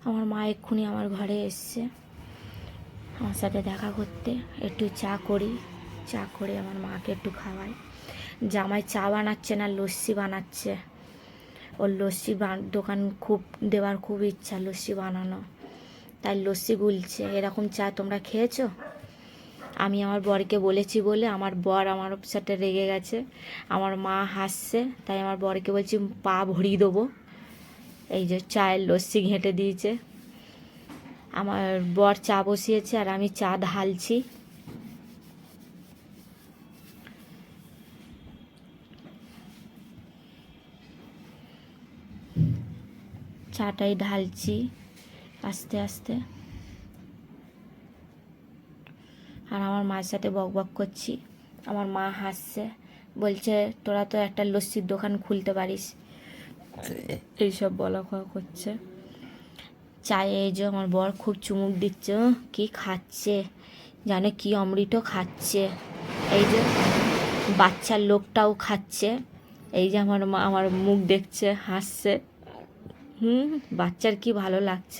আমার মা এক্ষুনি আমার ঘরে এসছে আমার সাথে দেখা করতে। একটু চা করি, চা করে আমার মাকে একটু খাওয়াই। জামাই চা বানাচ্ছে না লস্যি বানাচ্ছে। ওর লস্যি দোকান খুব দেওয়ার খুব ইচ্ছা লস্যি বানানো, তাই লস্যি গুলছে। এরকম চা তোমরা খেয়েছো? আমি আমার বরকে বলেছি বলে আমার বর আমার সাথে রেগে গেছে। আমার মা হাসছে, তাই আমার বরকে বলছি পা ভরিয়ে দেবো। এই যে চায়ের লস্যি ঘেঁটে দিয়েছে। আমার বর চা বসিয়েছে আর আমি চা ঢালছি। চাটাই ঢালছি আস্তে আস্তে। আর আমার মায়ের সাথে বক বক করছি। আমার মা হাসছে, বলছে তোরা তো একটা লস্যির দোকান খুলতে পারিস, এইসব বলা কওয়া করছে। চায়ে এই যে আমার বর খুব চুমুক দিচ্ছে, কি খাচ্ছে জানে, কি অমৃত খাচ্ছে। এই যে বাচ্চার লোকটাও খাচ্ছে। এই যে আমার মা আমার মুখ দেখছে, হাসছে। বাচ্চার কি ভালো লাগছে।